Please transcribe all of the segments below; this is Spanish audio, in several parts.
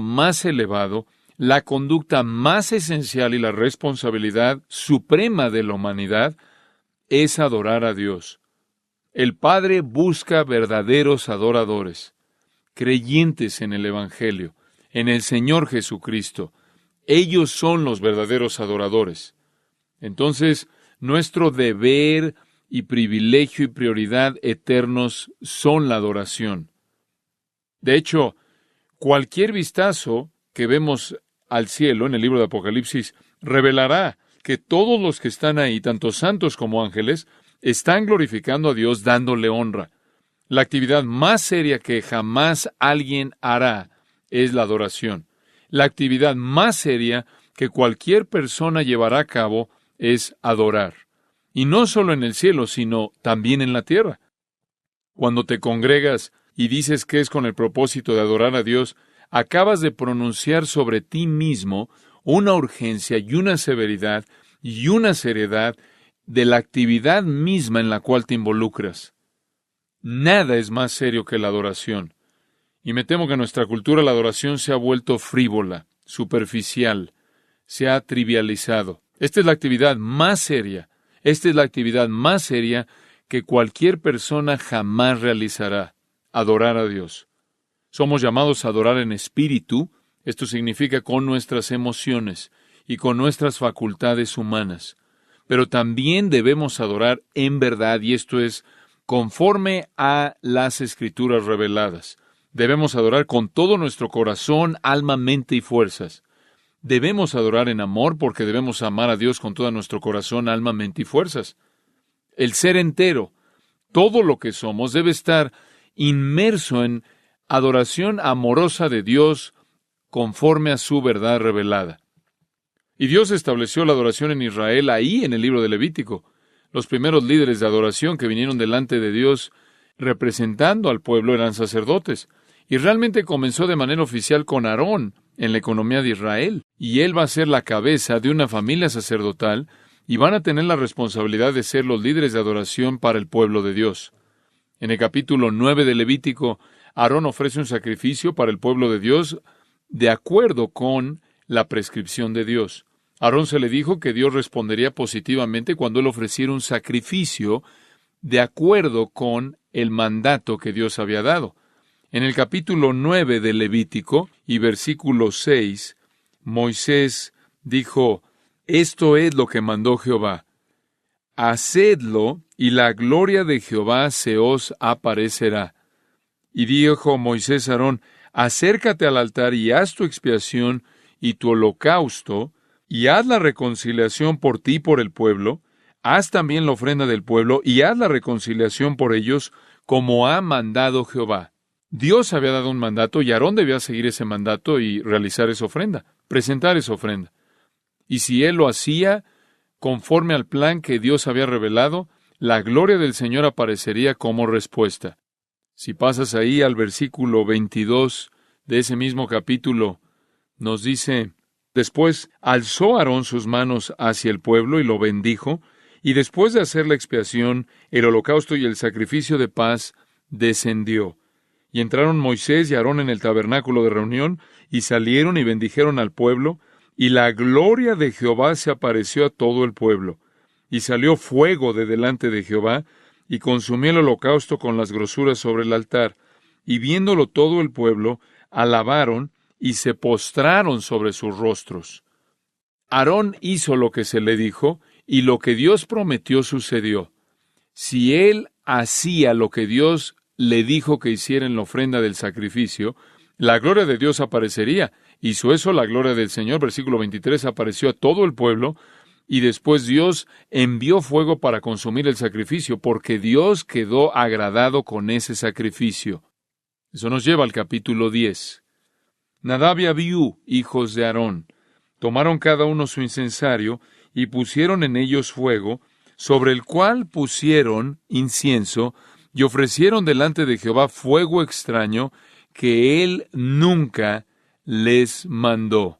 más elevado, la conducta más esencial y la responsabilidad suprema de la humanidad es adorar a Dios. El Padre busca verdaderos adoradores, creyentes en el Evangelio, en el Señor Jesucristo. Ellos son los verdaderos adoradores. Entonces, nuestro deber y privilegio y prioridad eternos son la adoración. De hecho, cualquier vistazo que vemos al cielo en el libro de Apocalipsis revelará que todos los que están ahí, tanto santos como ángeles, están glorificando a Dios, dándole honra. La actividad más seria que jamás alguien hará es la adoración. La actividad más seria que cualquier persona llevará a cabo es adorar. Y no solo en el cielo, sino también en la tierra. Cuando te congregas y dices que es con el propósito de adorar a Dios, acabas de pronunciar sobre ti mismo una urgencia y una severidad y una seriedad de la actividad misma en la cual te involucras. Nada es más serio que la adoración. Y me temo que en nuestra cultura la adoración se ha vuelto frívola, superficial, se ha trivializado. Esta es la actividad más seria. Esta es la actividad más seria que cualquier persona jamás realizará, adorar a Dios. Somos llamados a adorar en espíritu, esto significa con nuestras emociones y con nuestras facultades humanas. Pero también debemos adorar en verdad, y esto es conforme a las Escrituras reveladas. Debemos adorar con todo nuestro corazón, alma, mente y fuerzas. Debemos adorar en amor porque debemos amar a Dios con todo nuestro corazón, alma, mente y fuerzas. El ser entero, todo lo que somos, debe estar inmerso en adoración amorosa de Dios conforme a su verdad revelada. Y Dios estableció la adoración en Israel ahí en el libro de Levítico. Los primeros líderes de adoración que vinieron delante de Dios representando al pueblo eran sacerdotes. Y realmente comenzó de manera oficial con Aarón en la economía de Israel. Y él va a ser la cabeza de una familia sacerdotal y van a tener la responsabilidad de ser los líderes de adoración para el pueblo de Dios. En el capítulo 9 de Levítico, Aarón ofrece un sacrificio para el pueblo de Dios de acuerdo con la prescripción de Dios. A Aarón se le dijo que Dios respondería positivamente cuando él ofreciera un sacrificio de acuerdo con el mandato que Dios había dado. En el capítulo 9 de Levítico y versículo 6, Moisés dijo, esto es lo que mandó Jehová. Hacedlo, y la gloria de Jehová se os aparecerá. Y dijo Moisés a Aarón, acércate al altar y haz tu expiación y tu holocausto, y haz la reconciliación por ti y por el pueblo, haz también la ofrenda del pueblo, y haz la reconciliación por ellos, como ha mandado Jehová. Dios había dado un mandato, y Aarón debía seguir ese mandato y realizar esa ofrenda, presentar esa ofrenda. Y si él lo hacía conforme al plan que Dios había revelado, la gloria del Señor aparecería como respuesta. Si pasas ahí al versículo 22 de ese mismo capítulo, nos dice, después alzó Aarón sus manos hacia el pueblo y lo bendijo, y después de hacer la expiación, el holocausto y el sacrificio de paz, descendió. Y entraron Moisés y Aarón en el tabernáculo de reunión, y salieron y bendijeron al pueblo, y la gloria de Jehová se apareció a todo el pueblo. Y salió fuego de delante de Jehová, y consumió el holocausto con las grosuras sobre el altar. Y viéndolo todo el pueblo, alabaron y se postraron sobre sus rostros. Aarón hizo lo que se le dijo, y lo que Dios prometió sucedió. Si él hacía lo que Dios le dijo que hiciera en la ofrenda del sacrificio, la gloria de Dios aparecería. Hizo eso la gloria del Señor, versículo 23, apareció a todo el pueblo, y después Dios envió fuego para consumir el sacrificio, porque Dios quedó agradado con ese sacrificio. Eso nos lleva al capítulo 10. Nadab y Abiú, hijos de Aarón, tomaron cada uno su incensario, y pusieron en ellos fuego, sobre el cual pusieron incienso, y ofrecieron delante de Jehová fuego extraño, que él nunca les mandó.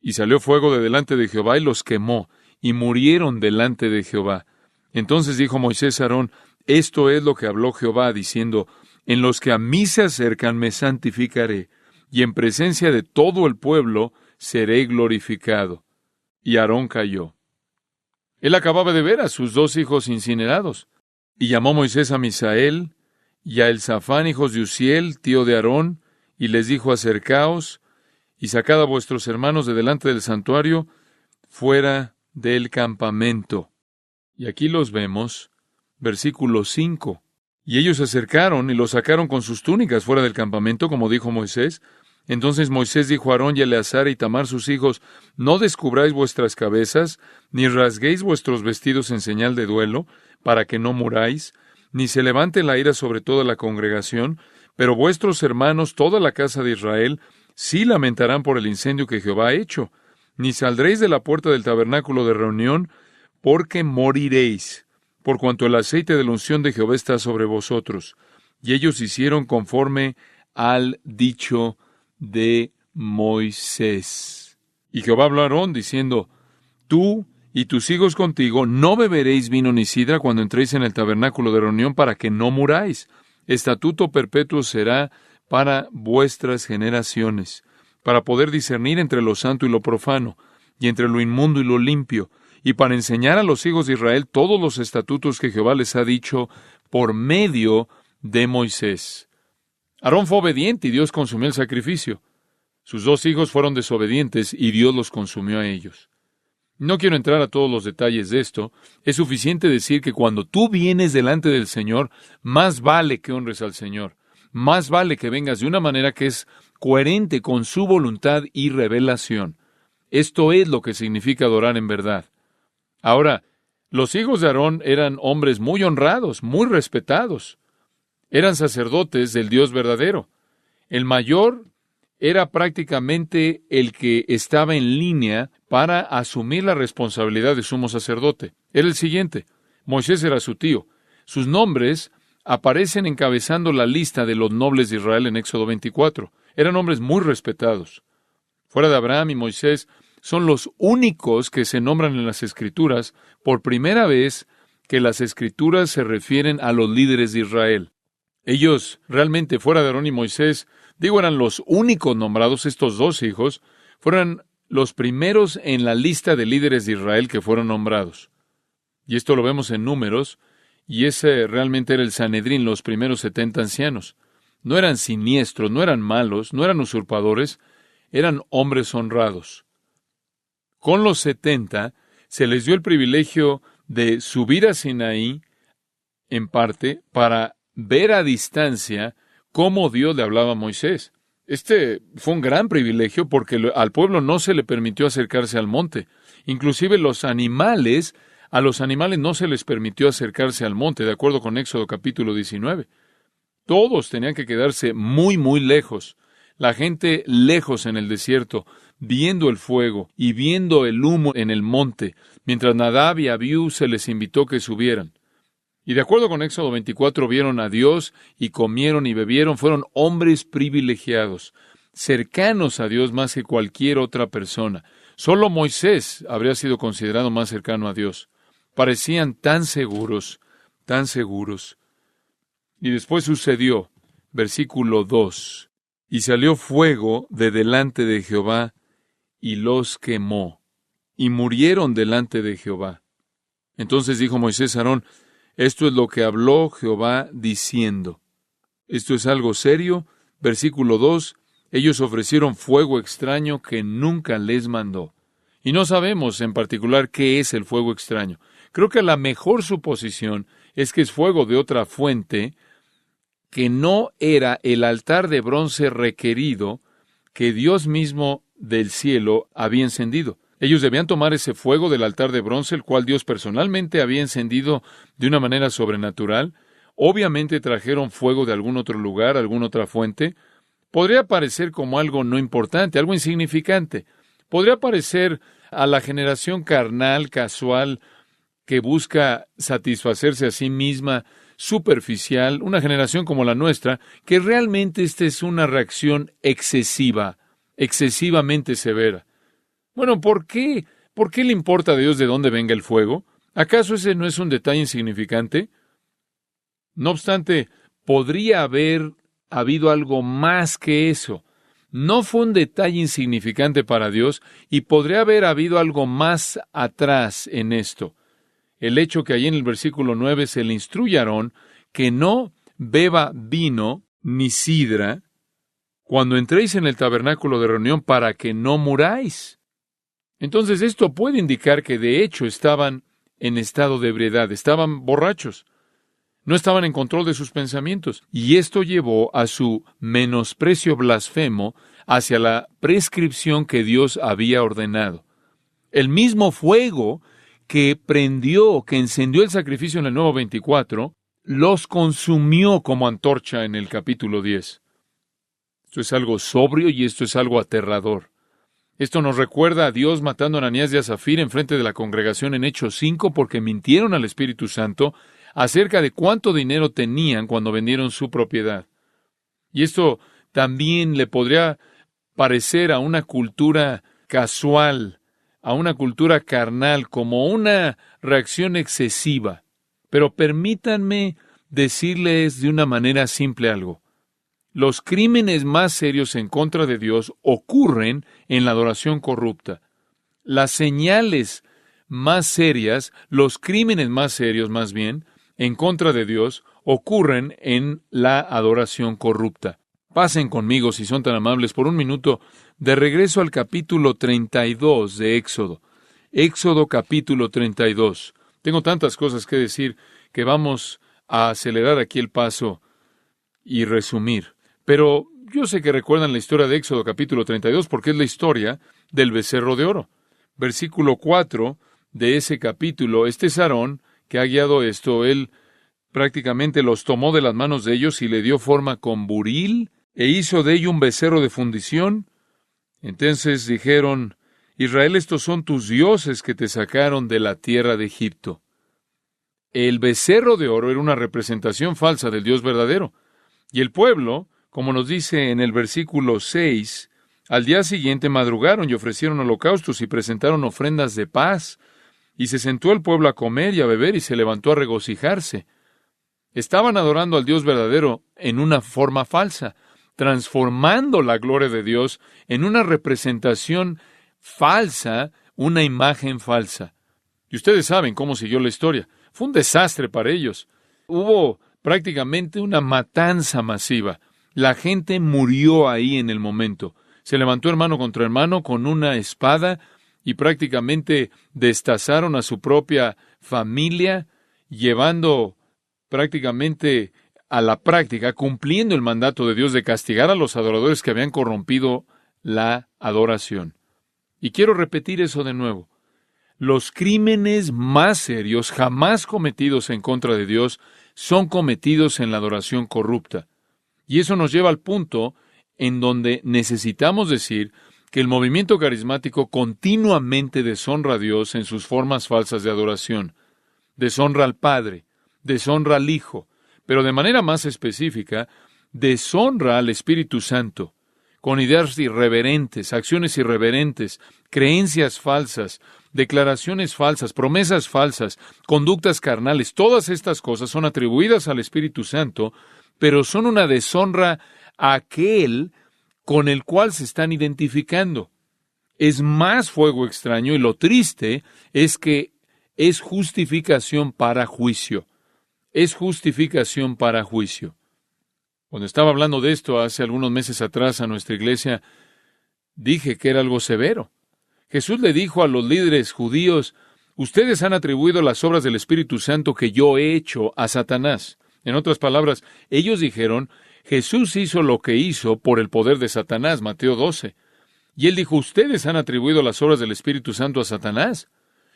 Y salió fuego de delante de Jehová y los quemó, y murieron delante de Jehová. Entonces dijo Moisés a Aarón, esto es lo que habló Jehová, diciendo, en los que a mí se acercan me santificaré, y en presencia de todo el pueblo seré glorificado. Y Aarón cayó. Él acababa de ver a sus 2 hijos incinerados. Y llamó Moisés a Misael y a Elzafán, hijos de Uziel, tío de Aarón, y les dijo: acercaos y sacad a vuestros hermanos de delante del santuario, fuera del campamento. Y aquí los vemos, versículo 5. Y ellos se acercaron y los sacaron con sus túnicas fuera del campamento, como dijo Moisés. Entonces Moisés dijo a Aarón y a Eleazar y Tamar sus hijos: no descubráis vuestras cabezas, ni rasguéis vuestros vestidos en señal de duelo, para que no muráis, ni se levante la ira sobre toda la congregación, pero vuestros hermanos, toda la casa de Israel, sí lamentarán por el incendio que Jehová ha hecho. Ni saldréis de la puerta del tabernáculo de reunión, porque moriréis, por cuanto el aceite de la unción de Jehová está sobre vosotros. Y ellos hicieron conforme al dicho de Moisés. Y Jehová habló a Aarón diciendo: tú y tus hijos contigo no beberéis vino ni sidra cuando entréis en el tabernáculo de reunión, para que no muráis. Estatuto perpetuo será para vuestras generaciones, para poder discernir entre lo santo y lo profano, y entre lo inmundo y lo limpio, y para enseñar a los hijos de Israel todos los estatutos que Jehová les ha dicho por medio de Moisés. Aarón fue obediente y Dios consumió el sacrificio. Sus 2 hijos fueron desobedientes y Dios los consumió a ellos. No quiero entrar a todos los detalles de esto. Es suficiente decir que cuando tú vienes delante del Señor, más vale que honres al Señor. Más vale que vengas de una manera que es coherente con su voluntad y revelación. Esto es lo que significa adorar en verdad. Ahora, los hijos de Aarón eran hombres muy honrados, muy respetados. Eran sacerdotes del Dios verdadero. El mayor era prácticamente el que estaba en línea para asumir la responsabilidad de sumo sacerdote. Era el siguiente: Moisés era su tío. Sus nombres aparecen encabezando la lista de los nobles de Israel en Éxodo 24. Eran hombres muy respetados. Fuera de Abraham y Moisés, son los únicos que se nombran en las Escrituras por primera vez que las Escrituras se refieren a los líderes de Israel. Ellos, realmente, fuera de Aarón y Moisés, eran los únicos nombrados. Estos 2 hijos fueron los primeros en la lista de líderes de Israel que fueron nombrados. Y esto lo vemos en Números, y ese realmente era el Sanedrín, los primeros 70 ancianos. No eran siniestros, no eran malos, no eran usurpadores, eran hombres honrados. Con los 70 se les dio el privilegio de subir a Sinaí, en parte, para ver a distancia cómo Dios le hablaba a Moisés. Este fue un gran privilegio porque al pueblo no se le permitió acercarse al monte. Inclusive a los animales no se les permitió acercarse al monte, de acuerdo con Éxodo capítulo 19. Todos tenían que quedarse muy, muy lejos. La gente lejos en el desierto, viendo el fuego y viendo el humo en el monte, mientras Nadab y Abiú se les invitó que subieran. Y de acuerdo con Éxodo 24, vieron a Dios y comieron y bebieron. Fueron hombres privilegiados, cercanos a Dios más que cualquier otra persona. Solo Moisés habría sido considerado más cercano a Dios. Parecían tan seguros, tan seguros. Y después sucedió, versículo 2, y salió fuego de delante de Jehová y los quemó, y murieron delante de Jehová. Entonces dijo Moisés a Aarón: esto es lo que habló Jehová diciendo. Esto es algo serio. Versículo 2, ellos ofrecieron fuego extraño que nunca les mandó. Y no sabemos en particular qué es el fuego extraño. Creo que la mejor suposición es que es fuego de otra fuente que no era el altar de bronce requerido que Dios mismo del cielo había encendido. Ellos debían tomar ese fuego del altar de bronce, el cual Dios personalmente había encendido de una manera sobrenatural. Obviamente trajeron fuego de algún otro lugar, alguna otra fuente. Podría parecer como algo no importante, algo insignificante. Podría parecer a la generación carnal, casual, que busca satisfacerse a sí misma, superficial, una generación como la nuestra, que realmente esta es una reacción excesiva, excesivamente severa. Bueno, ¿por qué? ¿Por qué le importa a Dios de dónde venga el fuego? ¿Acaso ese no es un detalle insignificante? No obstante, podría haber habido algo más que eso. No fue un detalle insignificante para Dios y podría haber habido algo más atrás en esto. El hecho que allí en el versículo 9 se le instruye a Aarón que no beba vino ni sidra cuando entréis en el tabernáculo de reunión para que no muráis. Entonces esto puede indicar que de hecho estaban en estado de ebriedad, estaban borrachos, no estaban en control de sus pensamientos, y esto llevó a su menosprecio blasfemo hacia la prescripción que Dios había ordenado. El mismo fuego que que encendió el sacrificio en el Nuevo 24, los consumió como antorcha en el capítulo 10. Esto es algo sobrio y esto es algo aterrador. Esto nos recuerda a Dios matando a Ananías y a Zafira en frente de la congregación en Hechos 5 porque mintieron al Espíritu Santo acerca de cuánto dinero tenían cuando vendieron su propiedad. Y esto también le podría parecer a una cultura casual, a una cultura carnal, como una reacción excesiva. Pero permítanme decirles de una manera simple algo. Los crímenes más serios en contra de Dios ocurren en la adoración corrupta. Las señales más serias, los crímenes más serios más bien, en contra de Dios, ocurren en la adoración corrupta. Pasen conmigo, si son tan amables, por un minuto, de regreso al capítulo 32 de Éxodo. Éxodo capítulo 32. Tengo tantas cosas que decir que vamos a acelerar aquí el paso y resumir. Pero yo sé que recuerdan la historia de Éxodo capítulo 32 porque es la historia del becerro de oro. Versículo 4 de ese capítulo, este es Aarón que ha guiado esto, él prácticamente los tomó de las manos de ellos y le dio forma con buril e hizo de ello un becerro de fundición. Entonces dijeron, Israel, estos son tus dioses que te sacaron de la tierra de Egipto. El becerro de oro era una representación falsa del Dios verdadero. Y el pueblo, como nos dice en el versículo 6, al día siguiente madrugaron y ofrecieron holocaustos y presentaron ofrendas de paz. Y se sentó el pueblo a comer y a beber y se levantó a regocijarse. Estaban adorando al Dios verdadero en una forma falsa, transformando la gloria de Dios en una representación falsa, una imagen falsa. Y ustedes saben cómo siguió la historia. Fue un desastre para ellos. Hubo prácticamente una matanza masiva. La gente murió ahí en el momento. Se levantó hermano contra hermano con una espada y prácticamente destazaron a su propia familia, llevando prácticamente a la práctica, cumpliendo el mandato de Dios de castigar a los adoradores que habían corrompido la adoración. Y quiero repetir eso de nuevo. Los crímenes más serios jamás cometidos en contra de Dios son cometidos en la adoración corrupta. Y eso nos lleva al punto en donde necesitamos decir que el movimiento carismático continuamente deshonra a Dios en sus formas falsas de adoración. Deshonra al Padre, deshonra al Hijo, pero de manera más específica, deshonra al Espíritu Santo, con ideas irreverentes, acciones irreverentes, creencias falsas, declaraciones falsas, promesas falsas, conductas carnales. Todas estas cosas son atribuidas al Espíritu Santo, pero son una deshonra a aquel con el cual se están identificando. Es más fuego extraño y lo triste es que es justificación para juicio. Es justificación para juicio. Cuando estaba hablando de esto hace algunos meses atrás a nuestra iglesia, dije que era algo severo. Jesús le dijo a los líderes judíos, ustedes han atribuido las obras del Espíritu Santo que yo he hecho a Satanás. En otras palabras, ellos dijeron, Jesús hizo lo que hizo por el poder de Satanás, Mateo 12. Y él dijo, ustedes han atribuido las obras del Espíritu Santo a Satanás.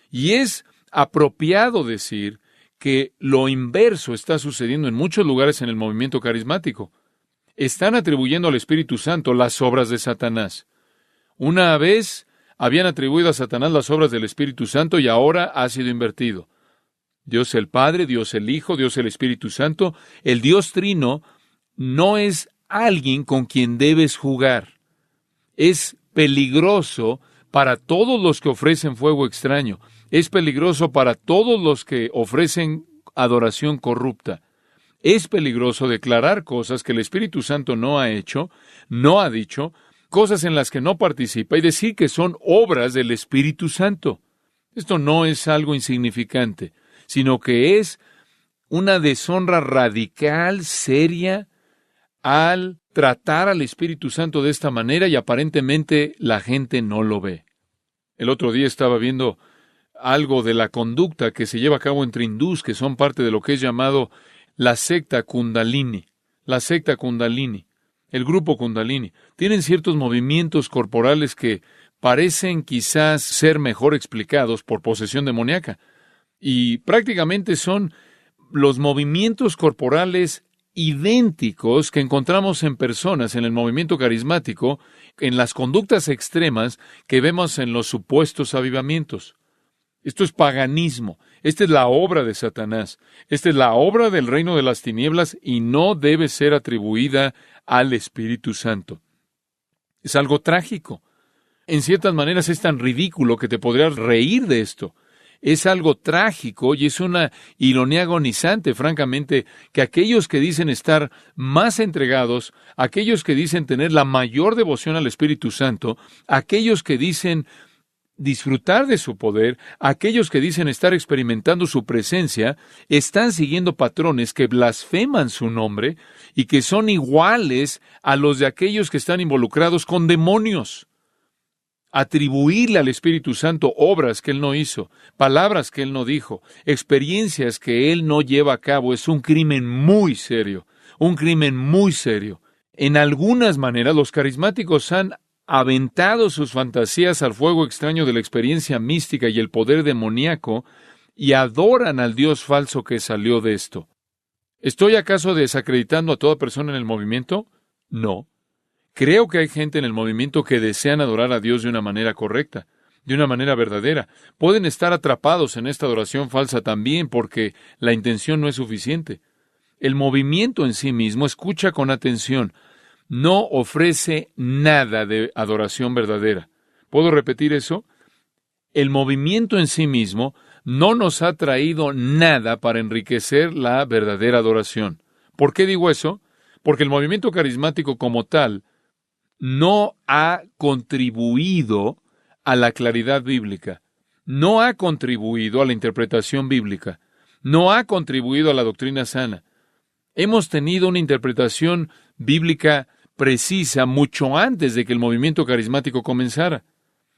Y es apropiado decir que lo inverso está sucediendo en muchos lugares en el movimiento carismático. Están atribuyendo al Espíritu Santo las obras de Satanás. Una vez habían atribuido a Satanás las obras del Espíritu Santo y ahora ha sido invertido. Dios el Padre, Dios el Hijo, Dios el Espíritu Santo, el Dios Trino no es alguien con quien debes jugar. Es peligroso para todos los que ofrecen fuego extraño. Es peligroso para todos los que ofrecen adoración corrupta. Es peligroso declarar cosas que el Espíritu Santo no ha hecho, no ha dicho, cosas en las que no participa y decir que son obras del Espíritu Santo. Esto no es algo insignificante, sino que es una deshonra radical, seria, al tratar al Espíritu Santo de esta manera y aparentemente la gente no lo ve. El otro día estaba viendo algo de la conducta que se lleva a cabo entre hindús, que son parte de lo que es llamado la secta Kundalini. La secta Kundalini, el grupo Kundalini, tienen ciertos movimientos corporales que parecen quizás ser mejor explicados por posesión demoníaca. Y prácticamente son los movimientos corporales idénticos que encontramos en personas en el movimiento carismático, en las conductas extremas que vemos en los supuestos avivamientos. Esto es paganismo. Esta es la obra de Satanás. Esta es la obra del reino de las tinieblas y no debe ser atribuida al Espíritu Santo. Es algo trágico. En ciertas maneras es tan ridículo que te podrías reír de esto. Es algo trágico y es una ironía agonizante, francamente, que aquellos que dicen estar más entregados, aquellos que dicen tener la mayor devoción al Espíritu Santo, aquellos que dicen disfrutar de su poder, aquellos que dicen estar experimentando su presencia, están siguiendo patrones que blasfeman su nombre y que son iguales a los de aquellos que están involucrados con demonios. Atribuirle al Espíritu Santo obras que Él no hizo, palabras que Él no dijo, experiencias que Él no lleva a cabo, es un crimen muy serio, un crimen muy serio. En algunas maneras, los carismáticos han aventado sus fantasías al fuego extraño de la experiencia mística y el poder demoníaco y adoran al Dios falso que salió de esto. ¿Estoy acaso desacreditando a toda persona en el movimiento? No. Creo que hay gente en el movimiento que desean adorar a Dios de una manera correcta, de una manera verdadera. Pueden estar atrapados en esta adoración falsa también porque la intención no es suficiente. El movimiento en sí mismo, escucha con atención, no ofrece nada de adoración verdadera. ¿Puedo repetir eso? El movimiento en sí mismo no nos ha traído nada para enriquecer la verdadera adoración. ¿Por qué digo eso? Porque el movimiento carismático como tal no ha contribuido a la claridad bíblica, no ha contribuido a la interpretación bíblica, no ha contribuido a la doctrina sana. Hemos tenido una interpretación bíblica precisa mucho antes de que el movimiento carismático comenzara.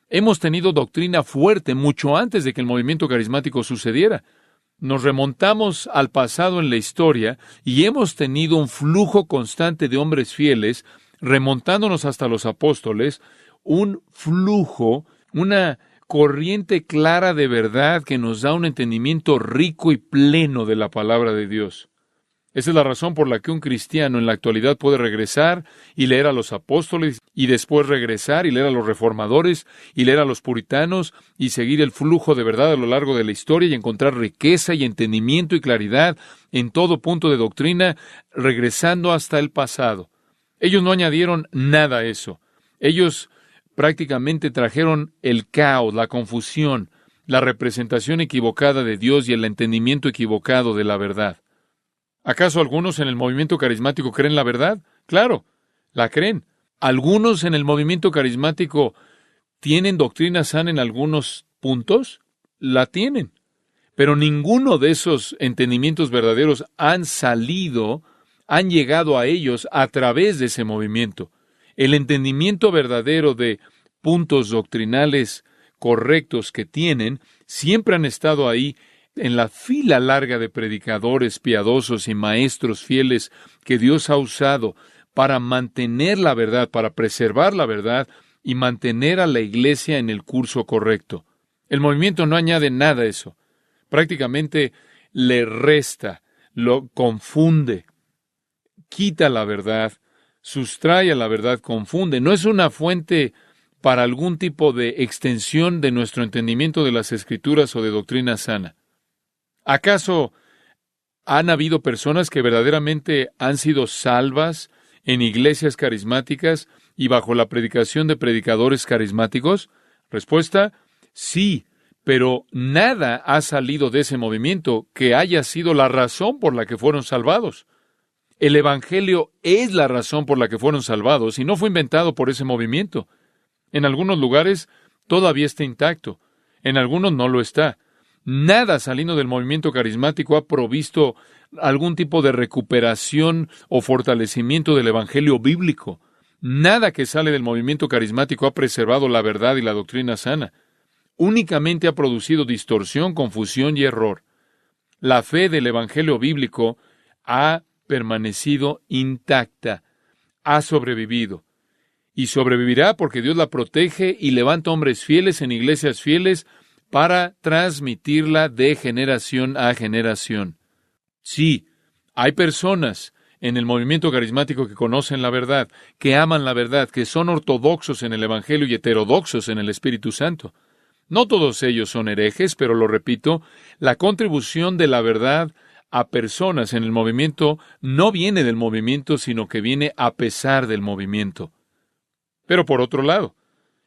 Hemos tenido doctrina fuerte mucho antes de que el movimiento carismático sucediera. Nos remontamos al pasado en la historia y hemos tenido un flujo constante de hombres fieles, remontándonos hasta los apóstoles, un flujo, una corriente clara de verdad que nos da un entendimiento rico y pleno de la palabra de Dios. Esa es la razón por la que un cristiano en la actualidad puede regresar y leer a los apóstoles y después regresar y leer a los reformadores y leer a los puritanos y seguir el flujo de verdad a lo largo de la historia y encontrar riqueza y entendimiento y claridad en todo punto de doctrina, regresando hasta el pasado. Ellos no añadieron nada a eso. Ellos prácticamente trajeron el caos, la confusión, la representación equivocada de Dios y el entendimiento equivocado de la verdad. ¿Acaso algunos en el movimiento carismático creen la verdad? Claro, la creen. ¿Algunos en el movimiento carismático tienen doctrina sana en algunos puntos? La tienen. Pero ninguno de esos entendimientos verdaderos han llegado a ellos a través de ese movimiento. El entendimiento verdadero de puntos doctrinales correctos que tienen siempre han estado ahí en la fila larga de predicadores piadosos y maestros fieles que Dios ha usado para mantener la verdad, para preservar la verdad y mantener a la iglesia en el curso correcto. El movimiento no añade nada a eso. Prácticamente le resta, lo confunde, quita la verdad, sustrae a la verdad, confunde. No es una fuente para algún tipo de extensión de nuestro entendimiento de las Escrituras o de doctrina sana. ¿Acaso han habido personas que verdaderamente han sido salvas en iglesias carismáticas y bajo la predicación de predicadores carismáticos? Respuesta, sí, pero nada ha salido de ese movimiento que haya sido la razón por la que fueron salvados. El Evangelio es la razón por la que fueron salvados y no fue inventado por ese movimiento. En algunos lugares todavía está intacto, en algunos no lo está. Nada saliendo del movimiento carismático ha provisto algún tipo de recuperación o fortalecimiento del Evangelio bíblico. Nada que sale del movimiento carismático ha preservado la verdad y la doctrina sana. Únicamente ha producido distorsión, confusión y error. La fe del Evangelio bíblico ha permanecido intacta, ha sobrevivido. Y sobrevivirá porque Dios la protege y levanta hombres fieles en iglesias fieles para transmitirla de generación a generación. Sí, hay personas en el movimiento carismático que conocen la verdad, que aman la verdad, que son ortodoxos en el Evangelio y heterodoxos en el Espíritu Santo. No todos ellos son herejes, pero lo repito, la contribución de la verdad a personas en el movimiento no viene del movimiento, sino que viene a pesar del movimiento. Pero por otro lado,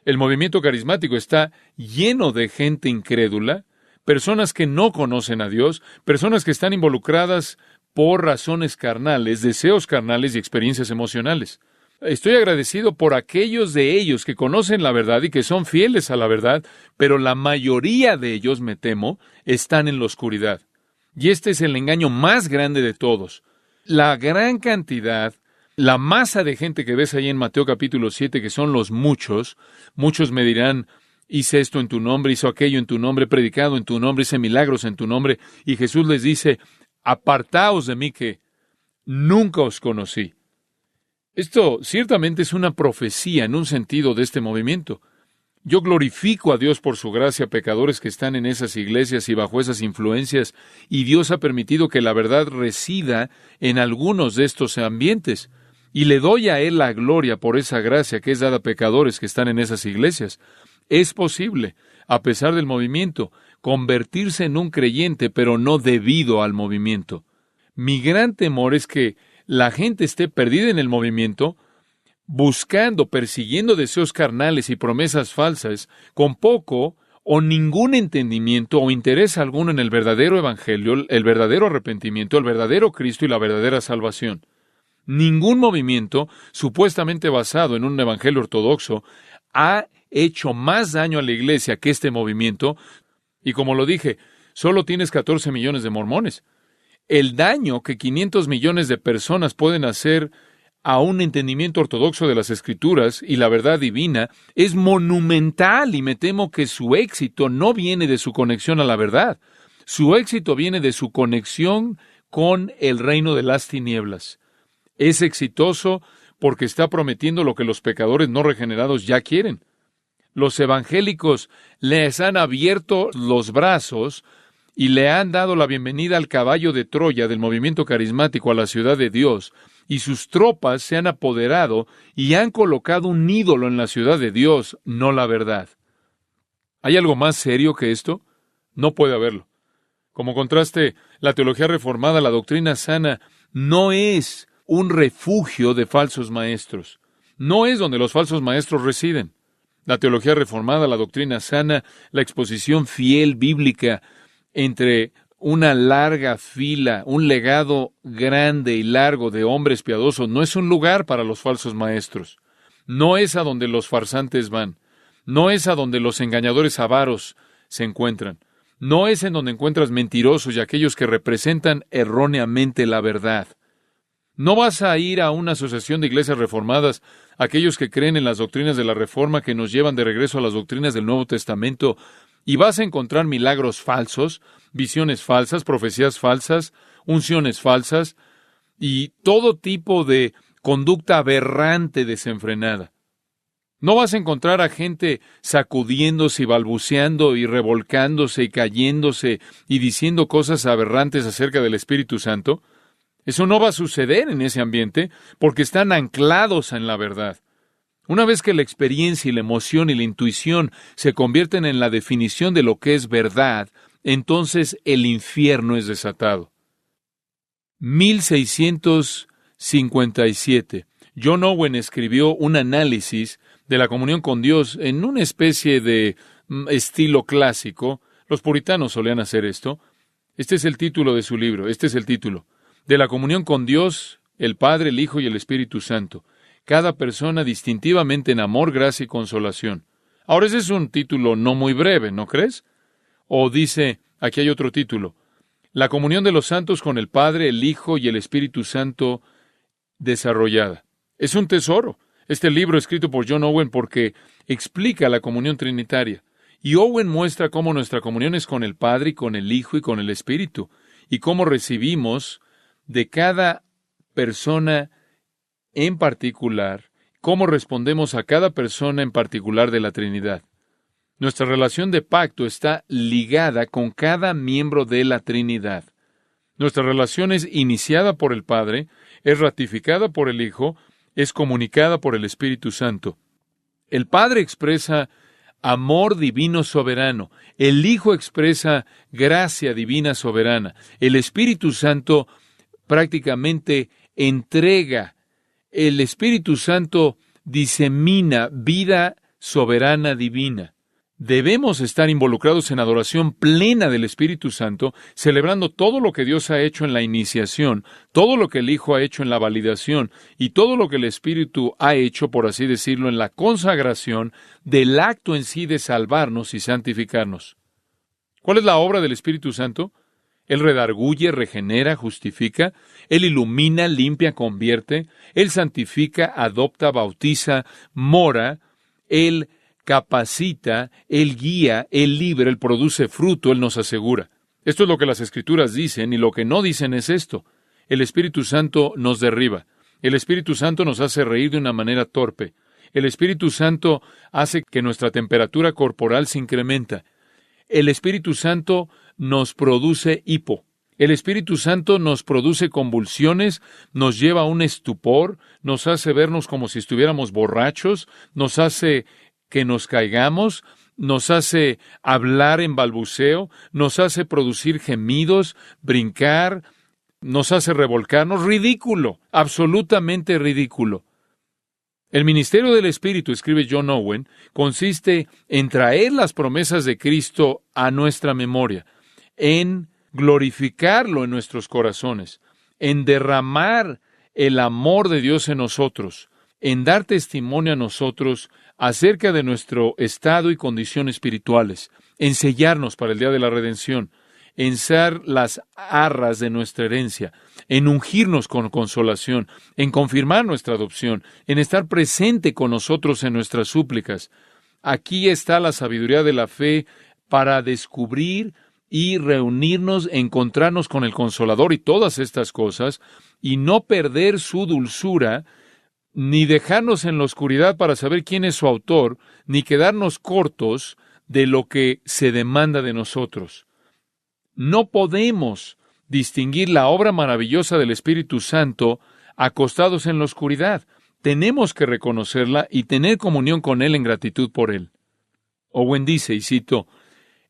el movimiento carismático está lleno de gente incrédula, personas que no conocen a Dios, personas que están involucradas por razones carnales, deseos carnales y experiencias emocionales. Estoy agradecido por aquellos de ellos que conocen la verdad y que son fieles a la verdad, pero la mayoría de ellos, me temo, están en la oscuridad. Y este es el engaño más grande de todos. La gran cantidad, la masa de gente que ves ahí en Mateo capítulo 7, que son los muchos me dirán, hice esto en tu nombre, hizo aquello en tu nombre, predicado en tu nombre, hice milagros en tu nombre, y Jesús les dice, apartaos de mí que nunca os conocí. Esto ciertamente es una profecía en un sentido de este movimiento. Yo glorifico a Dios por su gracia a pecadores que están en esas iglesias y bajo esas influencias, y Dios ha permitido que la verdad resida en algunos de estos ambientes, y le doy a Él la gloria por esa gracia que es dada a pecadores que están en esas iglesias. Es posible, a pesar del movimiento, convertirse en un creyente, pero no debido al movimiento. Mi gran temor es que la gente esté perdida en el movimiento, buscando, persiguiendo deseos carnales y promesas falsas, con poco o ningún entendimiento o interés alguno en el verdadero evangelio, el verdadero arrepentimiento, el verdadero Cristo y la verdadera salvación. Ningún movimiento, supuestamente basado en un evangelio ortodoxo, ha hecho más daño a la iglesia que este movimiento, y como lo dije, solo tienes 14 millones de mormones. El daño que 500 millones de personas pueden hacer a un entendimiento ortodoxo de las Escrituras y la verdad divina es monumental, y me temo que su éxito no viene de su conexión a la verdad. Su éxito viene de su conexión con el reino de las tinieblas. Es exitoso porque está prometiendo lo que los pecadores no regenerados ya quieren. Los evangélicos les han abierto los brazos y le han dado la bienvenida al caballo de Troya del movimiento carismático a la ciudad de Dios, y sus tropas se han apoderado y han colocado un ídolo en la ciudad de Dios, no la verdad. ¿Hay algo más serio que esto? No puede haberlo. Como contraste, la teología reformada, la doctrina sana, no es un refugio de falsos maestros. No es donde los falsos maestros residen. La teología reformada, la doctrina sana, la exposición fiel bíblica entre una larga fila, un legado grande y largo de hombres piadosos, no es un lugar para los falsos maestros. No es a donde los farsantes van. No es a donde los engañadores avaros se encuentran. No es en donde encuentras mentirosos y aquellos que representan erróneamente la verdad. No vas a ir a una asociación de iglesias reformadas, aquellos que creen en las doctrinas de la Reforma que nos llevan de regreso a las doctrinas del Nuevo Testamento, y vas a encontrar milagros falsos, visiones falsas, profecías falsas, unciones falsas, y todo tipo de conducta aberrante desenfrenada. No vas a encontrar a gente sacudiéndose y balbuceando y revolcándose y cayéndose y diciendo cosas aberrantes acerca del Espíritu Santo. Eso no va a suceder en ese ambiente porque están anclados en la verdad. Una vez que la experiencia y la emoción y la intuición se convierten en la definición de lo que es verdad, entonces el infierno es desatado. 1657. John Owen escribió un análisis de la comunión con Dios en una especie de estilo clásico. Los puritanos solían hacer esto. Este es el título de su libro. Este es el título. De la comunión con Dios el Padre, el Hijo y el Espíritu Santo. Cada persona distintivamente en amor, gracia y consolación. Ahora, ese es un título no muy breve, ¿no crees? O dice, aquí hay otro título, la comunión de los santos con el Padre, el Hijo y el Espíritu Santo desarrollada. Es un tesoro. Este libro escrito por John Owen porque explica la comunión trinitaria. Y Owen muestra cómo nuestra comunión es con el Padre y con el Hijo y con el Espíritu, y cómo recibimos de cada persona en particular, cómo respondemos a cada persona en particular de la Trinidad. Nuestra relación de pacto está ligada con cada miembro de la Trinidad. Nuestra relación es iniciada por el Padre, es ratificada por el Hijo, es comunicada por el Espíritu Santo. El Padre expresa amor divino soberano. El Hijo expresa gracia divina soberana. El Espíritu Santo prácticamente entrega. El Espíritu Santo disemina vida soberana divina. Debemos estar involucrados en adoración plena del Espíritu Santo, celebrando todo lo que Dios ha hecho en la iniciación, todo lo que el Hijo ha hecho en la validación y todo lo que el Espíritu ha hecho, por así decirlo, en la consagración del acto en sí de salvarnos y santificarnos. ¿Cuál es la obra del Espíritu Santo? Él redarguye, regenera, justifica, Él ilumina, limpia, convierte, Él santifica, adopta, bautiza, mora, Él capacita, Él guía, Él libra, Él produce fruto, Él nos asegura. Esto es lo que las Escrituras dicen, y lo que no dicen es esto. El Espíritu Santo nos derriba. El Espíritu Santo nos hace reír de una manera torpe. El Espíritu Santo hace que nuestra temperatura corporal se incrementa. El Espíritu Santo nos produce hipo. El Espíritu Santo nos produce convulsiones, nos lleva a un estupor, nos hace vernos como si estuviéramos borrachos, nos hace que nos caigamos, nos hace hablar en balbuceo, nos hace producir gemidos, brincar, nos hace revolcarnos. Ridículo, absolutamente ridículo. El ministerio del Espíritu, escribe John Owen, consiste en traer las promesas de Cristo a nuestra memoria, en glorificarlo en nuestros corazones, en derramar el amor de Dios en nosotros, en dar testimonio a nosotros acerca de nuestro estado y condición espirituales, en sellarnos para el día de la redención, en ser las arras de nuestra herencia, en ungirnos con consolación, en confirmar nuestra adopción, en estar presente con nosotros en nuestras súplicas. Aquí está la sabiduría de la fe para descubrir y reunirnos, encontrarnos con el Consolador y todas estas cosas, y no perder su dulzura, ni dejarnos en la oscuridad para saber quién es su autor, ni quedarnos cortos de lo que se demanda de nosotros. No podemos distinguir la obra maravillosa del Espíritu Santo acostados en la oscuridad. Tenemos que reconocerla y tener comunión con Él en gratitud por Él. Owen dice, y cito,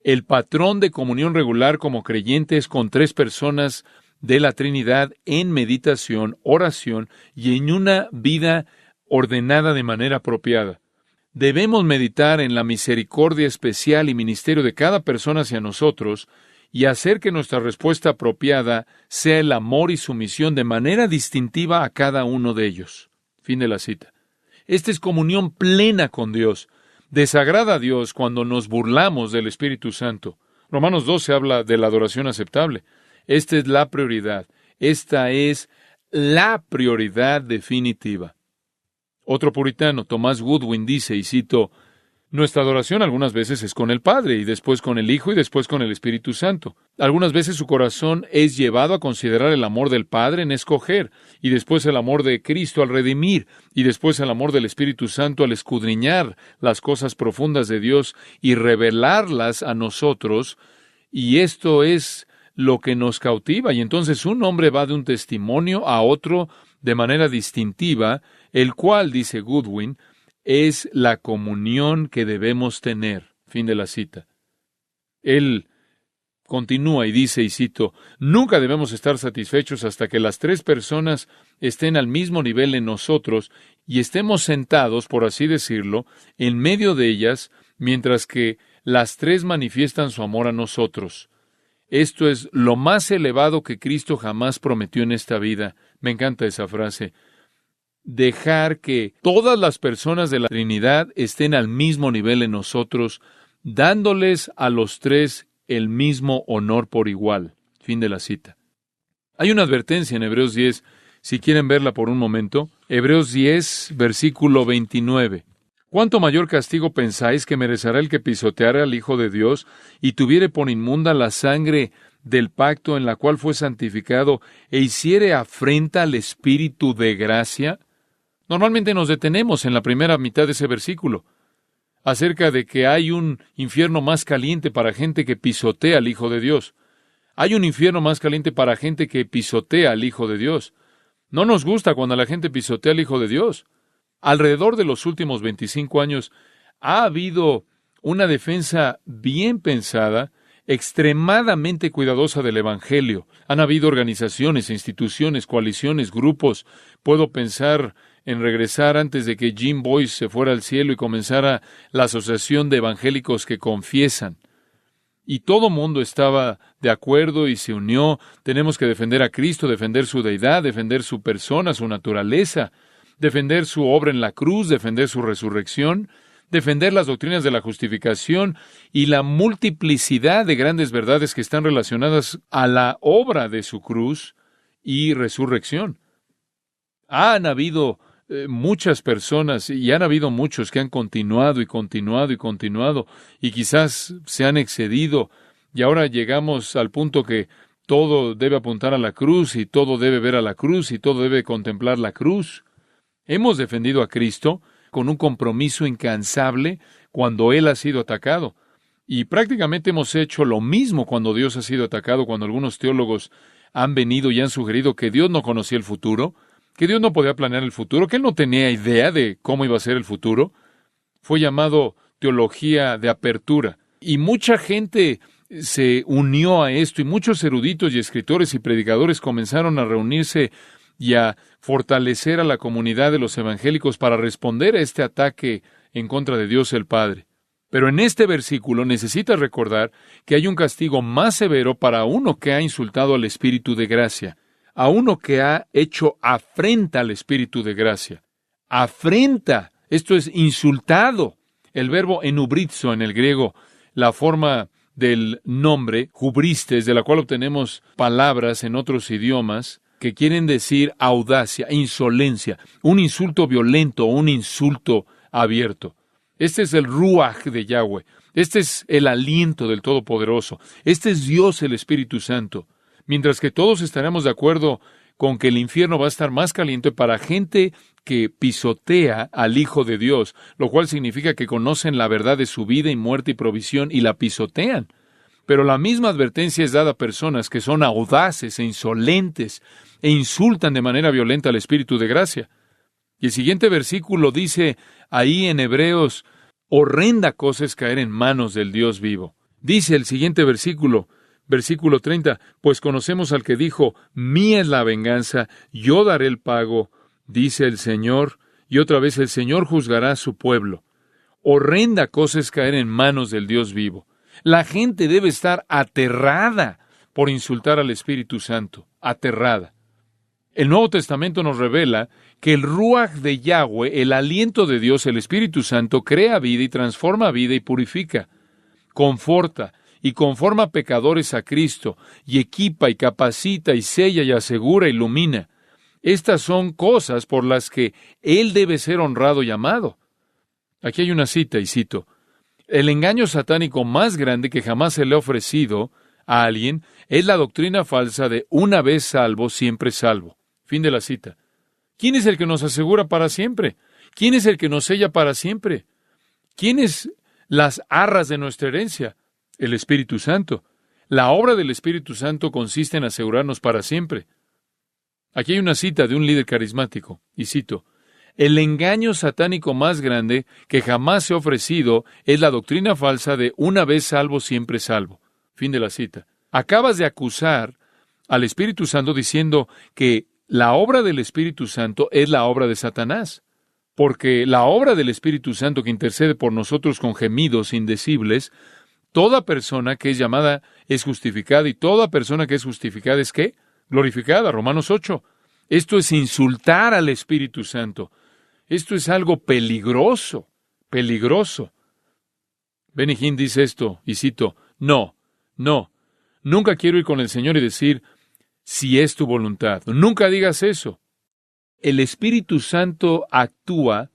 el patrón de comunión regular como creyentes con tres personas de la Trinidad en meditación, oración y en una vida ordenada de manera apropiada. Debemos meditar en la misericordia especial y ministerio de cada persona hacia nosotros y hacer que nuestra respuesta apropiada sea el amor y sumisión de manera distintiva a cada uno de ellos. Fin de la cita. Esta es comunión plena con Dios. Desagrada a Dios cuando nos burlamos del Espíritu Santo. Romanos 12 habla de la adoración aceptable. Esta es la prioridad. Esta es la prioridad definitiva. Otro puritano, Thomas Goodwin, dice, y cito, nuestra adoración algunas veces es con el Padre, y después con el Hijo, y después con el Espíritu Santo. Algunas veces su corazón es llevado a considerar el amor del Padre en escoger, y después el amor de Cristo al redimir, y después el amor del Espíritu Santo al escudriñar las cosas profundas de Dios y revelarlas a nosotros, y esto es lo que nos cautiva, y entonces un hombre va de un testimonio a otro de manera distintiva, el cual, dice Goodwin, es la comunión que debemos tener. Fin de la cita. Él continúa y dice, y cito, nunca debemos estar satisfechos hasta que las tres personas estén al mismo nivel en nosotros y estemos sentados, por así decirlo, en medio de ellas, mientras que las tres manifiestan su amor a nosotros. Esto es lo más elevado que Cristo jamás prometió en esta vida, Me encanta esa frase. Dejar que todas las personas de la Trinidad estén al mismo nivel en nosotros, dándoles a los tres el mismo honor por igual. Fin de la cita. Hay una advertencia en Hebreos 10, si quieren verla por un momento. Hebreos 10, versículo 29. ¿Cuánto mayor castigo pensáis que merecerá el que pisoteare al Hijo de Dios y tuviere por inmunda la sangre del pacto en la cual fue santificado e hiciere afrenta al Espíritu de gracia? Normalmente nos detenemos en la primera mitad de ese versículo, acerca de que hay un infierno más caliente para gente que pisotea al Hijo de Dios. Hay un infierno más caliente para gente que pisotea al Hijo de Dios. No nos gusta cuando la gente pisotea al Hijo de Dios. Alrededor de los últimos 25 años ha habido una defensa bien pensada, extremadamente cuidadosa del Evangelio. Han habido organizaciones, instituciones, coaliciones, grupos. Puedo pensar en regresar antes de que Jim Boyce se fuera al cielo y comenzara la Asociación de Evangélicos que Confiesan. Y todo mundo estaba de acuerdo y se unió. Tenemos que defender a Cristo, defender su deidad, defender su persona, su naturaleza, defender su obra en la cruz, defender su resurrección, defender las doctrinas de la justificación y la multiplicidad de grandes verdades que están relacionadas a la obra de su cruz y resurrección. Han habido muchas personas y han habido muchos que han continuado y continuado y continuado y quizás se han excedido y ahora llegamos al punto que todo debe apuntar a la cruz y todo debe ver a la cruz y todo debe contemplar la cruz. Hemos defendido a Cristo con un compromiso incansable cuando Él ha sido atacado. Y prácticamente hemos hecho lo mismo cuando Dios ha sido atacado, cuando algunos teólogos han venido y han sugerido que Dios no conocía el futuro, que Dios no podía planear el futuro, que Él no tenía idea de cómo iba a ser el futuro. Fue llamado teología de apertura. Y mucha gente se unió a esto, y muchos eruditos y escritores y predicadores comenzaron a reunirse y a fortalecer a la comunidad de los evangélicos para responder a este ataque en contra de Dios el Padre. Pero en este versículo necesitas recordar que hay un castigo más severo para uno que ha insultado al Espíritu de gracia, a uno que ha hecho afrenta al Espíritu de gracia. Afrenta, esto es insultado. El verbo enubrizo en el griego, la forma del nombre, hubristes, de la cual obtenemos palabras en otros idiomas, que quieren decir audacia, insolencia, un insulto violento, un insulto abierto. Este es el ruaj de Yahweh. Este es el aliento del Todopoderoso. Este es Dios, el Espíritu Santo. Mientras que todos estaremos de acuerdo con que el infierno va a estar más caliente para gente que pisotea al Hijo de Dios, lo cual significa que conocen la verdad de su vida y muerte y provisión y la pisotean. Pero la misma advertencia es dada a personas que son audaces e insolentes e insultan de manera violenta al Espíritu de gracia. Y el siguiente versículo dice ahí en Hebreos, horrenda cosa es caer en manos del Dios vivo. Dice el siguiente versículo, versículo 30, pues conocemos al que dijo, mía es la venganza, yo daré el pago, dice el Señor, y otra vez el Señor juzgará a su pueblo. Horrenda cosa es caer en manos del Dios vivo. La gente debe estar aterrada por insultar al Espíritu Santo, aterrada. El Nuevo Testamento nos revela que el Ruaj de Yahweh, el aliento de Dios, el Espíritu Santo, crea vida y transforma vida y purifica, conforta y conforma pecadores a Cristo, y equipa y capacita y sella y asegura, ilumina. Estas son cosas por las que Él debe ser honrado y amado. Aquí hay una cita, y cito, el engaño satánico más grande que jamás se le ha ofrecido a alguien es la doctrina falsa de una vez salvo, siempre salvo. Fin de la cita. ¿Quién es el que nos asegura para siempre? ¿Quién es el que nos sella para siempre? ¿Quién es las arras de nuestra herencia? El Espíritu Santo. La obra del Espíritu Santo consiste en asegurarnos para siempre. Aquí hay una cita de un líder carismático, y cito, el engaño satánico más grande que jamás se ha ofrecido es la doctrina falsa de una vez salvo, siempre salvo. Fin de la cita. Acabas de acusar al Espíritu Santo diciendo que la obra del Espíritu Santo es la obra de Satanás, porque la obra del Espíritu Santo que intercede por nosotros con gemidos indecibles, toda persona que es llamada es justificada y toda persona que es justificada es ¿qué? Glorificada, Romanos 8. Esto es insultar al Espíritu Santo. Esto es algo peligroso, peligroso. Benny Hinn dice esto, y cito, no, nunca quiero ir con el Señor y decir, si es tu voluntad. Nunca digas eso. El Espíritu Santo actúa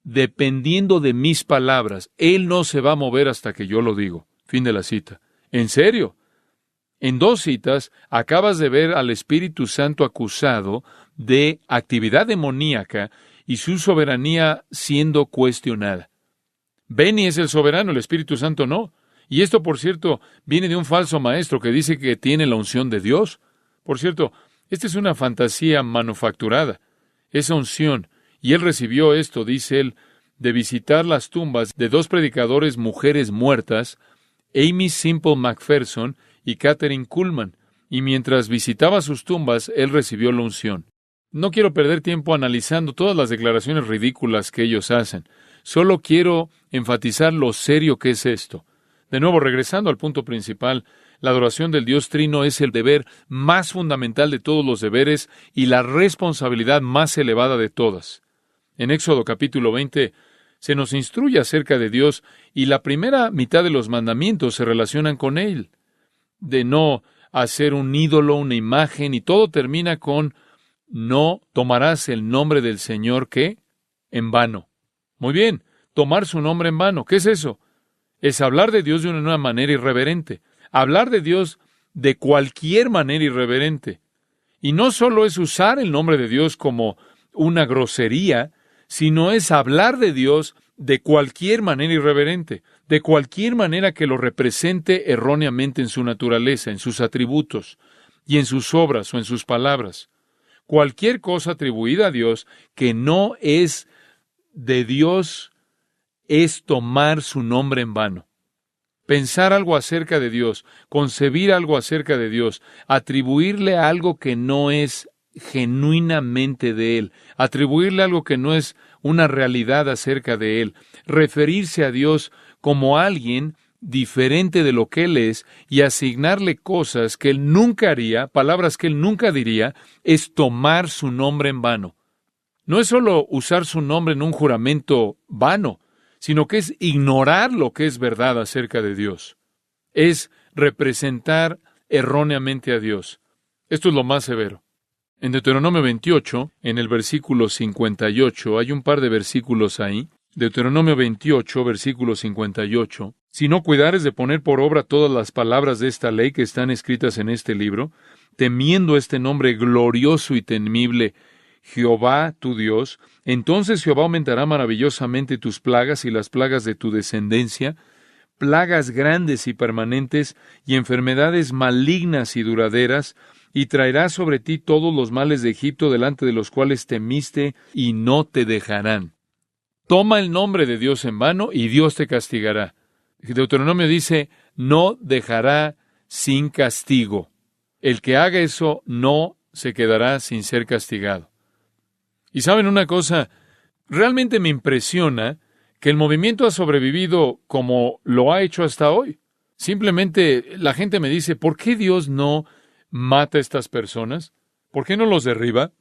dependiendo de mis palabras. Él no se va a mover hasta que yo lo digo. Fin de la cita. ¿En serio? En 2 citas, acabas de ver al Espíritu Santo acusado de actividad demoníaca y su soberanía siendo cuestionada. Benny es el soberano, el Espíritu Santo no. Y esto, por cierto, viene de un falso maestro que dice que tiene la unción de Dios. Por cierto, esta es una fantasía manufacturada. Esa unción, y él recibió esto, dice él, de visitar las tumbas de 2 predicadores mujeres muertas, Amy Simple McPherson y Catherine Kuhlman, y mientras visitaba sus tumbas, él recibió la unción. No quiero perder tiempo analizando todas las declaraciones ridículas que ellos hacen. Solo quiero enfatizar lo serio que es esto. De nuevo, regresando al punto principal, la adoración del Dios Trino es el deber más fundamental de todos los deberes y la responsabilidad más elevada de todas. En Éxodo capítulo 20 se nos instruye acerca de Dios y la primera mitad de los mandamientos se relacionan con Él. De no hacer un ídolo, una imagen, y todo termina con no tomarás el nombre del Señor, ¿qué? En vano. Muy bien, tomar su nombre en vano. ¿Qué es eso? Es hablar de Dios de una manera irreverente. Hablar de Dios de cualquier manera irreverente. Y no solo es usar el nombre de Dios como una grosería, sino es hablar de Dios de cualquier manera irreverente, de cualquier manera que lo represente erróneamente en su naturaleza, en sus atributos, y en sus obras o en sus palabras. Cualquier cosa atribuida a Dios que no es de Dios es tomar su nombre en vano. Pensar algo acerca de Dios, concebir algo acerca de Dios, atribuirle algo que no es genuinamente de Él, atribuirle algo que no es una realidad acerca de Él, referirse a Dios como alguien diferente de lo que Él es y asignarle cosas que Él nunca haría, palabras que Él nunca diría, es tomar su nombre en vano. No es solo usar su nombre en un juramento vano, sino que es ignorar lo que es verdad acerca de Dios. Es representar erróneamente a Dios. Esto es lo más severo. En Deuteronomio 28, en el versículo 58, hay un par de versículos ahí. Deuteronomio 28, versículo 58. Si no cuidares de poner por obra todas las palabras de esta ley que están escritas en este libro, temiendo este nombre glorioso y temible, Jehová tu Dios, entonces Jehová aumentará maravillosamente tus plagas y las plagas de tu descendencia, plagas grandes y permanentes, y enfermedades malignas y duraderas, y traerá sobre ti todos los males de Egipto delante de los cuales temiste, y no te dejarán. Toma el nombre de Dios en vano, y Dios te castigará. Deuteronomio dice, no dejará sin castigo. El que haga eso no se quedará sin ser castigado. Y ¿saben una cosa? Realmente me impresiona que el movimiento ha sobrevivido como lo ha hecho hasta hoy. Simplemente la gente me dice, ¿por qué Dios no mata a estas personas? ¿Por qué no los derriba?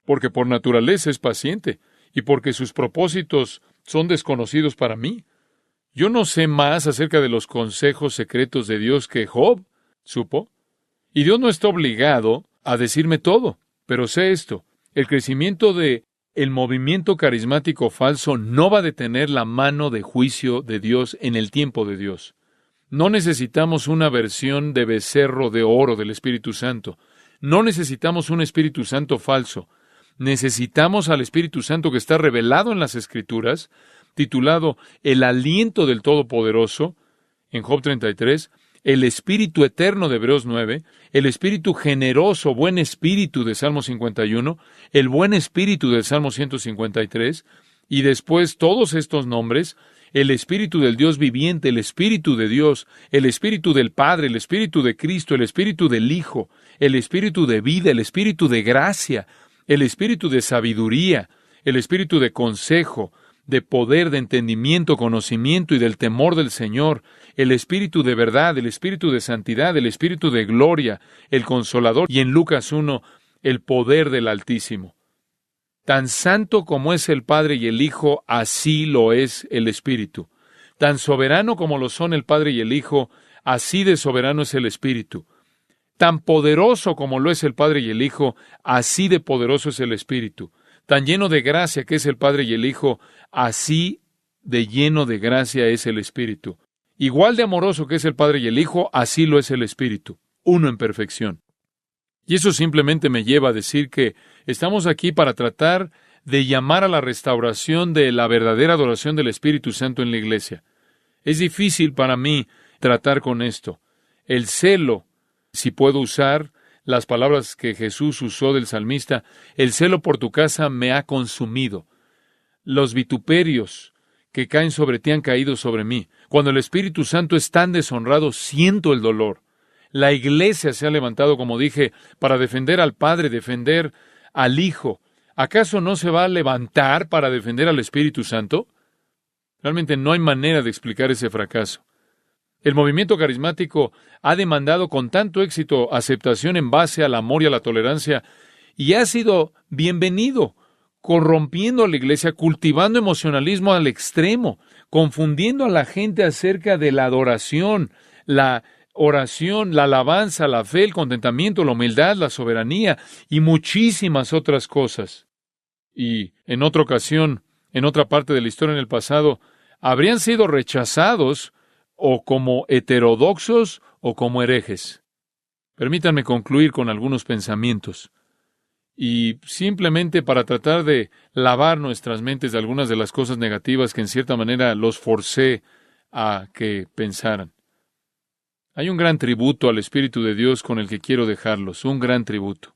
Porque por naturaleza es paciente y porque sus propósitos son desconocidos para mí. Yo no sé más acerca de los consejos secretos de Dios que Job supo. Y Dios no está obligado a decirme todo, pero sé esto. El crecimiento de el movimiento carismático falso no va a detener la mano de juicio de Dios en el tiempo de Dios. No necesitamos una versión de becerro de oro del Espíritu Santo. No necesitamos un Espíritu Santo falso. Necesitamos al Espíritu Santo que está revelado en las Escrituras, titulado El aliento del Todopoderoso, en Job 33, el Espíritu eterno de Hebreos 9, el Espíritu generoso, buen Espíritu de Salmo 51, el buen Espíritu del Salmo 153, y después todos estos nombres, el Espíritu del Dios viviente, el Espíritu de Dios, el Espíritu del Padre, el Espíritu de Cristo, el Espíritu del Hijo, el Espíritu de vida, el Espíritu de gracia, el Espíritu de sabiduría, el Espíritu de consejo, de poder, de entendimiento, conocimiento y del temor del Señor, el Espíritu de verdad, el Espíritu de santidad, el Espíritu de gloria, el Consolador, y en Lucas 1, el poder del Altísimo. Tan santo como es el Padre y el Hijo, así lo es el Espíritu. Tan soberano como lo son el Padre y el Hijo, así de soberano es el Espíritu. Tan poderoso como lo es el Padre y el Hijo, así de poderoso es el Espíritu. Tan lleno de gracia que es el Padre y el Hijo, así de lleno de gracia es el Espíritu. Igual de amoroso que es el Padre y el Hijo, así lo es el Espíritu, uno en perfección. Y eso simplemente me lleva a decir que estamos aquí para tratar de llamar a la restauración de la verdadera adoración del Espíritu Santo en la iglesia. Es difícil para mí tratar con esto. El celo, si puedo usar las palabras que Jesús usó del salmista, el celo por tu casa me ha consumido. Los vituperios que caen sobre ti han caído sobre mí. Cuando el Espíritu Santo es tan deshonrado, siento el dolor. La iglesia se ha levantado, como dije, para defender al Padre, defender al Hijo. ¿Acaso no se va a levantar para defender al Espíritu Santo? Realmente no hay manera de explicar ese fracaso. El movimiento carismático ha demandado con tanto éxito aceptación en base al amor y a la tolerancia, y ha sido bienvenido, corrompiendo a la iglesia, cultivando emocionalismo al extremo, confundiendo a la gente acerca de la adoración, la oración, la alabanza, la fe, el contentamiento, la humildad, la soberanía y muchísimas otras cosas. Y en otra ocasión, en otra parte de la historia en el pasado, habrían sido rechazados o como heterodoxos o como herejes. Permítanme concluir con algunos pensamientos. Y simplemente para tratar de lavar nuestras mentes de algunas de las cosas negativas que en cierta manera los forcé a que pensaran. Hay un gran tributo al Espíritu de Dios con el que quiero dejarlos, un gran tributo.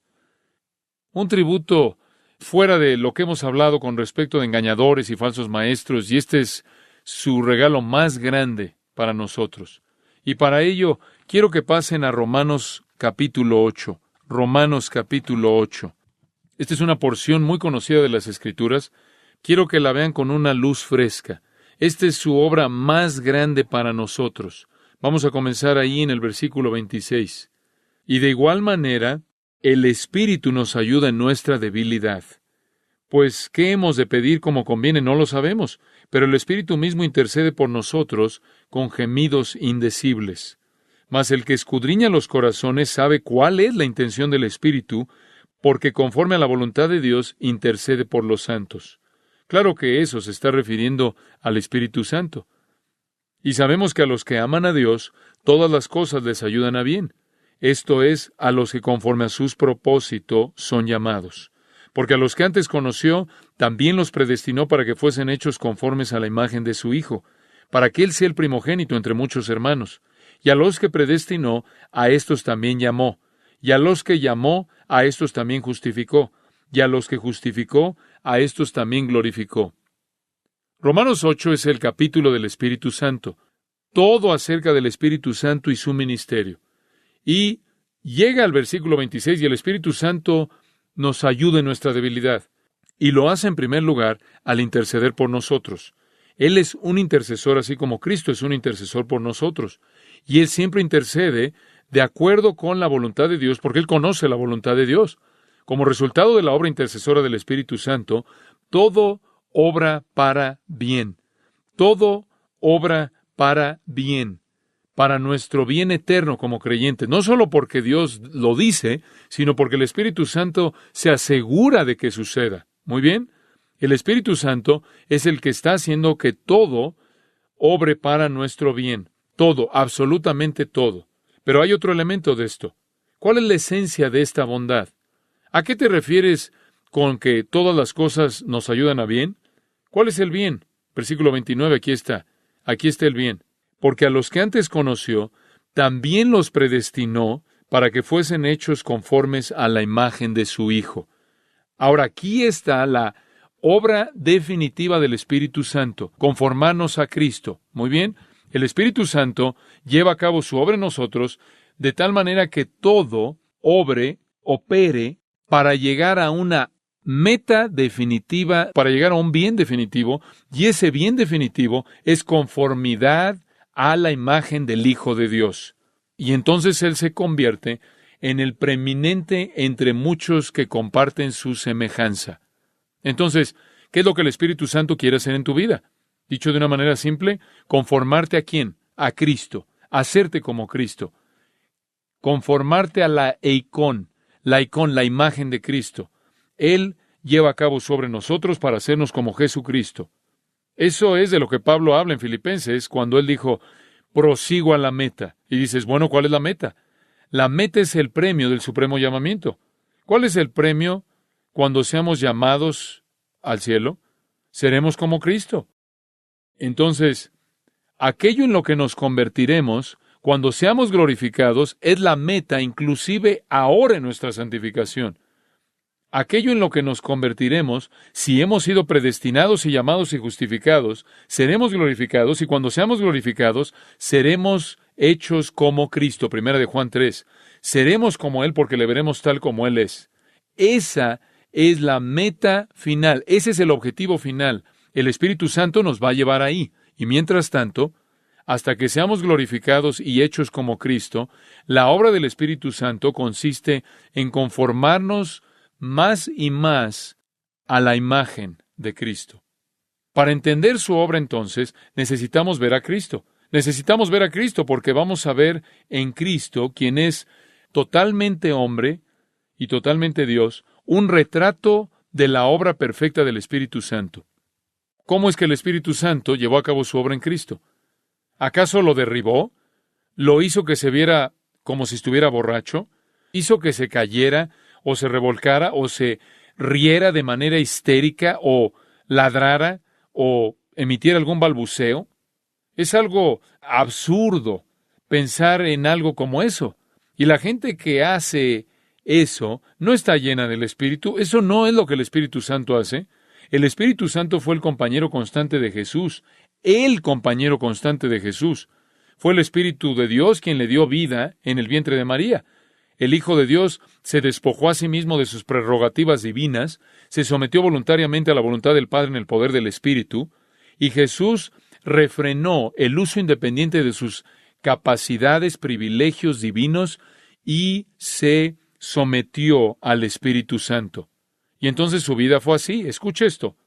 Un tributo fuera de lo que hemos hablado con respecto de engañadores y falsos maestros, y este es su regalo más grande para nosotros. Y para ello, quiero que pasen a Romanos capítulo 8. Romanos capítulo 8. Esta es una porción muy conocida de las Escrituras. Quiero que la vean con una luz fresca. Esta es su obra más grande para nosotros. Vamos a comenzar ahí en el versículo 26. Y de igual manera, el Espíritu nos ayuda en nuestra debilidad. Pues, ¿qué hemos de pedir como conviene? No lo sabemos, pero el Espíritu mismo intercede por nosotros con gemidos indecibles. Mas el que escudriña los corazones sabe cuál es la intención del Espíritu, porque conforme a la voluntad de Dios intercede por los santos. Claro que eso se está refiriendo al Espíritu Santo. Y sabemos que a los que aman a Dios, todas las cosas les ayudan a bien. Esto es, a los que conforme a sus propósitos son llamados. Porque a los que antes conoció, también los predestinó para que fuesen hechos conformes a la imagen de su Hijo, para que Él sea el primogénito entre muchos hermanos. Y a los que predestinó, a estos también llamó. Y a los que llamó, a estos también justificó. Y a los que justificó, a estos también glorificó. Romanos 8 es el capítulo del Espíritu Santo. Todo acerca del Espíritu Santo y su ministerio. Y llega al versículo 26 y el Espíritu Santo nos ayuda en nuestra debilidad. Y lo hace en primer lugar al interceder por nosotros. Él es un intercesor así como Cristo es un intercesor por nosotros. Y Él siempre intercede de acuerdo con la voluntad de Dios porque Él conoce la voluntad de Dios. Como resultado de la obra intercesora del Espíritu Santo, todo obra para bien. Todo obra para bien. Para nuestro bien eterno como creyentes. No solo porque Dios lo dice, sino porque el Espíritu Santo se asegura de que suceda. Muy bien. El Espíritu Santo es el que está haciendo que todo obre para nuestro bien. Todo, absolutamente todo. Pero hay otro elemento de esto. ¿Cuál es la esencia de esta bondad? ¿A qué te refieres con que todas las cosas nos ayudan a bien? ¿Cuál es el bien? Versículo 29, aquí está. Aquí está el bien. Porque a los que antes conoció, también los predestinó para que fuesen hechos conformes a la imagen de su Hijo. Ahora, aquí está la obra definitiva del Espíritu Santo, conformarnos a Cristo. Muy bien, el Espíritu Santo lleva a cabo su obra en nosotros de tal manera que todo opere para llegar a una meta definitiva, para llegar a un bien definitivo, y ese bien definitivo es conformidad a la imagen del Hijo de Dios. Y entonces Él se convierte en el preeminente entre muchos que comparten su semejanza. Entonces, ¿qué es lo que el Espíritu Santo quiere hacer en tu vida? Dicho de una manera simple, conformarte ¿a quién? A Cristo, hacerte como Cristo, conformarte a la icón, la imagen de Cristo. Él lleva a cabo sobre nosotros para hacernos como Jesucristo. Eso es de lo que Pablo habla en Filipenses cuando él dijo, prosigo a la meta. Y dices, bueno, ¿cuál es la meta? La meta es el premio del supremo llamamiento. ¿Cuál es el premio cuando seamos llamados al cielo? Seremos como Cristo. Entonces, aquello en lo que nos convertiremos cuando seamos glorificados es la meta, inclusive ahora en nuestra santificación. Aquello en lo que nos convertiremos, si hemos sido predestinados y llamados y justificados, seremos glorificados, y cuando seamos glorificados, seremos hechos como Cristo. Primera de Juan 3. Seremos como Él porque le veremos tal como Él es. Esa es la meta final, ese es el objetivo final. El Espíritu Santo nos va a llevar ahí, y mientras tanto, hasta que seamos glorificados y hechos como Cristo, la obra del Espíritu Santo consiste en conformarnos más y más a la imagen de Cristo. Para entender su obra, entonces, necesitamos ver a Cristo. Necesitamos ver a Cristo porque vamos a ver en Cristo, quien es totalmente hombre y totalmente Dios, un retrato de la obra perfecta del Espíritu Santo. ¿Cómo es que el Espíritu Santo llevó a cabo su obra en Cristo? ¿Acaso lo derribó? ¿Lo hizo que se viera como si estuviera borracho? ¿Hizo que se cayera o se revolcara o se riera de manera histérica o ladrara o emitiera algún balbuceo? Es algo absurdo pensar en algo como eso. Y la gente que hace eso no está llena del Espíritu. Eso no es lo que el Espíritu Santo hace. El Espíritu Santo fue el compañero constante de Jesús. El compañero constante de Jesús. Fue el Espíritu de Dios quien le dio vida en el vientre de María. El Hijo de Dios se despojó a sí mismo de sus prerrogativas divinas, se sometió voluntariamente a la voluntad del Padre en el poder del Espíritu, y Jesús refrenó el uso independiente de sus capacidades, privilegios divinos, y se sometió al Espíritu Santo. Y entonces su vida fue así. Escuche esto.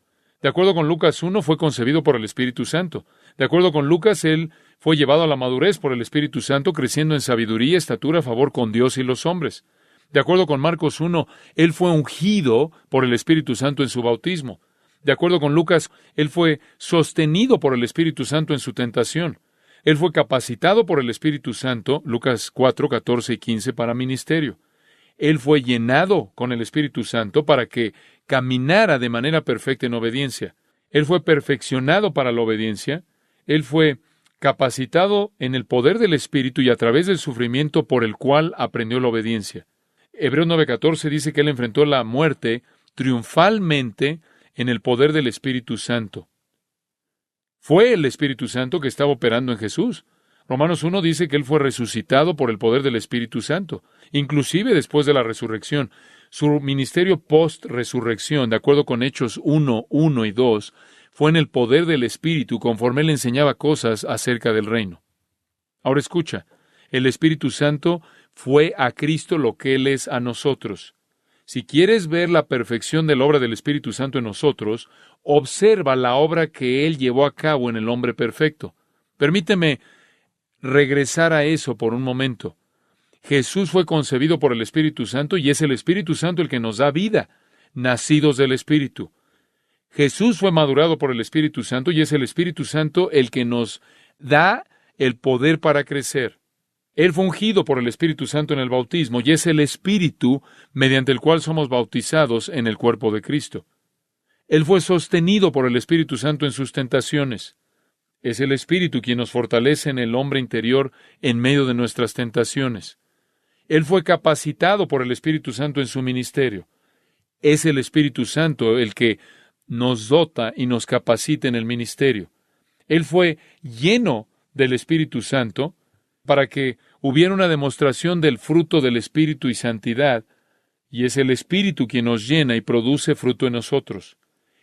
De acuerdo con Lucas 1, fue concebido por el Espíritu Santo. De acuerdo con Lucas, él fue llevado a la madurez por el Espíritu Santo, creciendo en sabiduría, estatura, favor con Dios y los hombres. De acuerdo con Marcos 1, él fue ungido por el Espíritu Santo en su bautismo. De acuerdo con Lucas, él fue sostenido por el Espíritu Santo en su tentación. Él fue capacitado por el Espíritu Santo, Lucas 4, 14 y 15, para ministerio. Él fue llenado con el Espíritu Santo para que caminara de manera perfecta en obediencia. Él fue perfeccionado para la obediencia. Él fue capacitado en el poder del Espíritu y a través del sufrimiento por el cual aprendió la obediencia. Hebreos 9:14 dice que él enfrentó la muerte triunfalmente en el poder del Espíritu Santo. Fue el Espíritu Santo que estaba operando en Jesús. Romanos 1 dice que él fue resucitado por el poder del Espíritu Santo, inclusive después de la resurrección. Su ministerio post-resurrección, de acuerdo con Hechos 1, 1 y 2, fue en el poder del Espíritu conforme él enseñaba cosas acerca del reino. Ahora escucha, el Espíritu Santo fue a Cristo lo que Él es a nosotros. Si quieres ver la perfección de la obra del Espíritu Santo en nosotros, observa la obra que Él llevó a cabo en el hombre perfecto. Permíteme regresar a eso por un momento. Jesús fue concebido por el Espíritu Santo y es el Espíritu Santo el que nos da vida, nacidos del Espíritu. Jesús fue madurado por el Espíritu Santo y es el Espíritu Santo el que nos da el poder para crecer. Él fue ungido por el Espíritu Santo en el bautismo y es el Espíritu mediante el cual somos bautizados en el cuerpo de Cristo. Él fue sostenido por el Espíritu Santo en sus tentaciones. Es el Espíritu quien nos fortalece en el hombre interior en medio de nuestras tentaciones. Él fue capacitado por el Espíritu Santo en su ministerio. Es el Espíritu Santo el que nos dota y nos capacita en el ministerio. Él fue lleno del Espíritu Santo para que hubiera una demostración del fruto del Espíritu y santidad, y es el Espíritu quien nos llena y produce fruto en nosotros.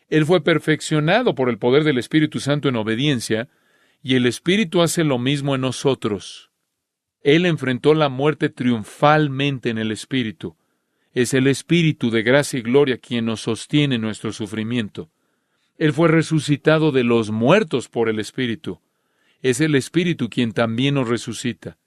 Él fue perfeccionado por el poder del Espíritu Santo en obediencia, y el Espíritu hace lo mismo en nosotros. Él enfrentó la muerte triunfalmente en el Espíritu. Es el Espíritu de gracia y gloria quien nos sostiene en nuestro sufrimiento. Él fue resucitado de los muertos por el Espíritu. Es el Espíritu quien también nos resucita.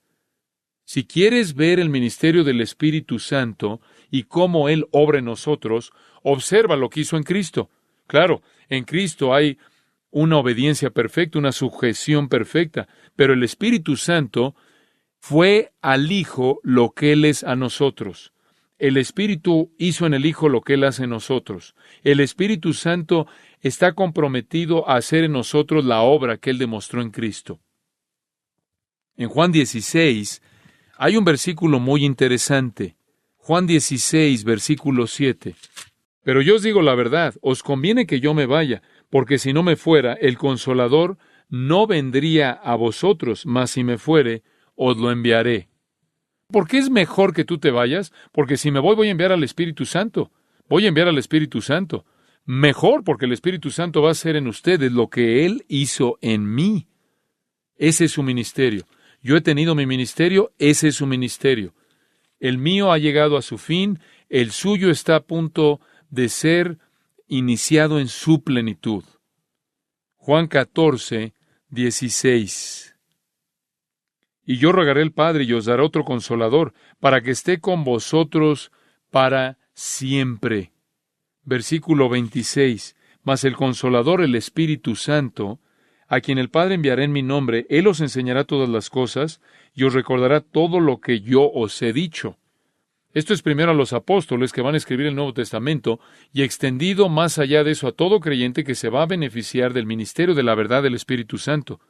Si quieres ver el ministerio del Espíritu Santo y cómo Él obra en nosotros, observa lo que hizo en Cristo. Claro, en Cristo hay una obediencia perfecta, una sujeción perfecta, pero el Espíritu Santo fue al Hijo lo que Él es a nosotros. El Espíritu hizo en el Hijo lo que Él hace en nosotros. El Espíritu Santo está comprometido a hacer en nosotros la obra que Él demostró en Cristo. En Juan 16 hay un versículo muy interesante. Juan 16, versículo 7. Pero yo os digo la verdad, os conviene que yo me vaya, porque si no me fuera, el Consolador no vendría a vosotros, mas si me fuere, os lo enviaré. ¿Por qué es mejor que tú te vayas? Porque si me voy a enviar al Espíritu Santo. Voy a enviar al Espíritu Santo. Mejor porque el Espíritu Santo va a hacer en ustedes lo que Él hizo en mí. Ese es su ministerio. Yo he tenido mi ministerio, ese es su ministerio. El mío ha llegado a su fin, el suyo está a punto de ser iniciado en su plenitud. Juan 14, 16. Y yo rogaré al Padre y os dará otro Consolador, para que esté con vosotros para siempre. Versículo 26. Mas el Consolador, el Espíritu Santo, a quien el Padre enviará en mi nombre, Él os enseñará todas las cosas, y os recordará todo lo que yo os he dicho. Esto es primero a los apóstoles que van a escribir el Nuevo Testamento, y extendido más allá de eso a todo creyente que se va a beneficiar del ministerio de la verdad del Espíritu Santo.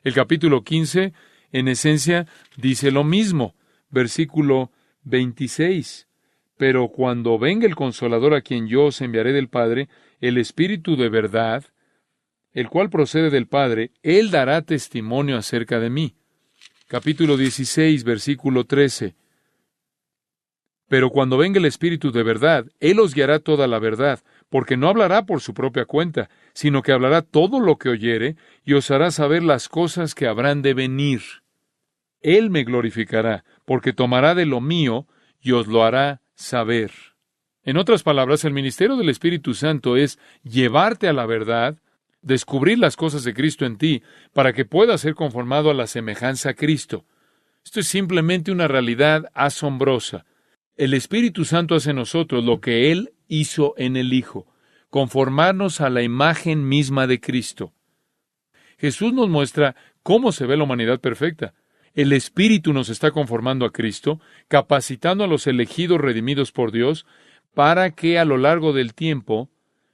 El capítulo 15, en esencia, dice lo mismo. Versículo 26. Pero cuando venga el Consolador a quien yo os enviaré del Padre, el Espíritu de verdad, el cual procede del Padre, Él dará testimonio acerca de mí. Capítulo 16, versículo 13. Pero cuando venga el Espíritu de verdad, Él os guiará toda la verdad, porque no hablará por su propia cuenta, sino que hablará todo lo que oyere, y os hará saber las cosas que habrán de venir. Él me glorificará, porque tomará de lo mío, y os lo hará saber. En otras palabras, el ministerio del Espíritu Santo es llevarte a la verdad, descubrir las cosas de Cristo en ti, para que puedas ser conformado a la semejanza a Cristo. Esto es simplemente una realidad asombrosa. El Espíritu Santo hace en nosotros lo que Él hizo en el Hijo, conformarnos a la imagen misma de Cristo. Jesús nos muestra cómo se ve la humanidad perfecta. El Espíritu nos está conformando a Cristo, capacitando a los elegidos redimidos por Dios, para que a lo largo del tiempo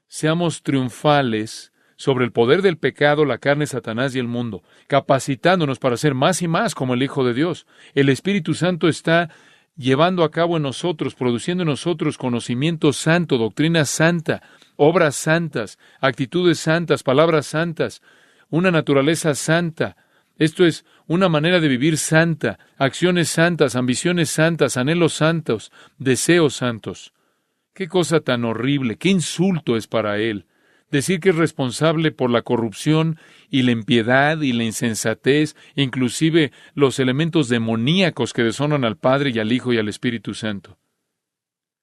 seamos triunfales sobre el poder del pecado, la carne, Satanás y el mundo, capacitándonos para ser más y más como el Hijo de Dios. El Espíritu Santo está llevando a cabo en nosotros, produciendo en nosotros conocimiento santo, doctrina santa, obras santas, actitudes santas, palabras santas, una naturaleza santa. Esto es una manera de vivir santa, acciones santas, ambiciones santas, anhelos santos, deseos santos. Qué cosa tan horrible, qué insulto es para Él decir que es responsable por la corrupción y la impiedad y la insensatez, inclusive los elementos demoníacos que deshonran al Padre y al Hijo y al Espíritu Santo.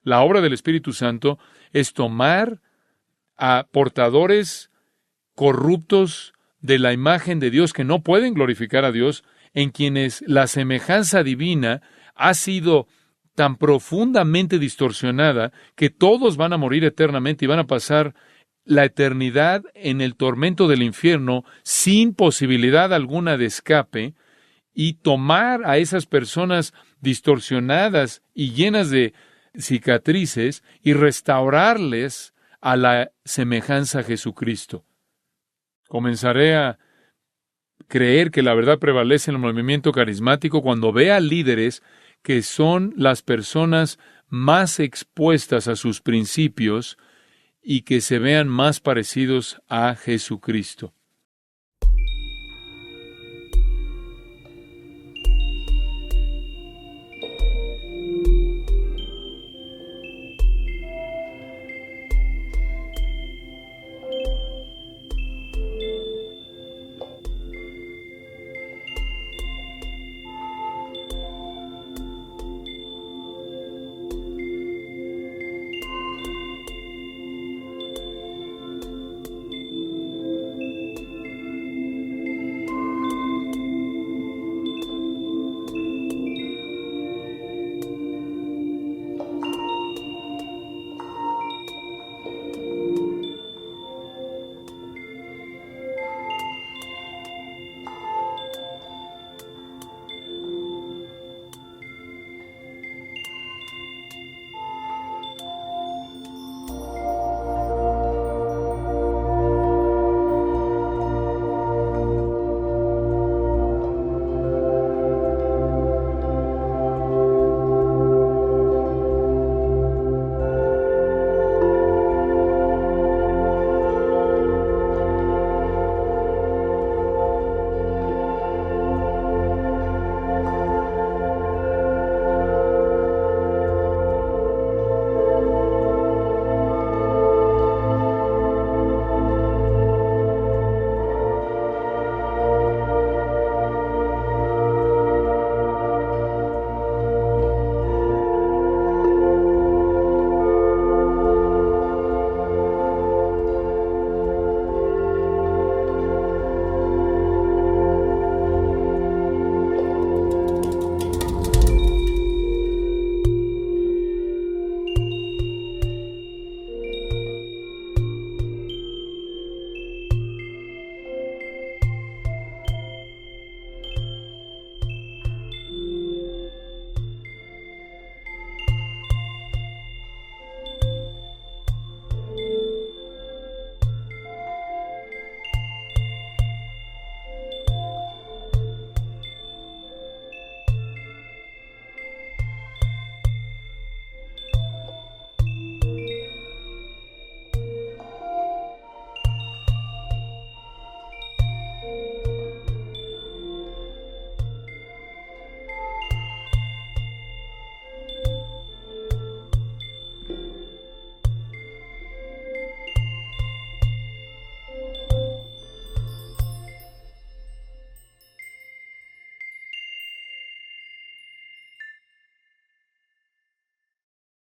La obra del Espíritu Santo es tomar a portadores corruptos de la imagen de Dios que no pueden glorificar a Dios, en quienes la semejanza divina ha sido tan profundamente distorsionada que todos van a morir eternamente y van a pasar la eternidad en el tormento del infierno sin posibilidad alguna de escape, y tomar a esas personas distorsionadas y llenas de cicatrices y restaurarles a la semejanza a Jesucristo. Comenzaré a creer que la verdad prevalece en el movimiento carismático cuando vea líderes que son las personas más expuestas a sus principios y que se vean más parecidos a Jesucristo.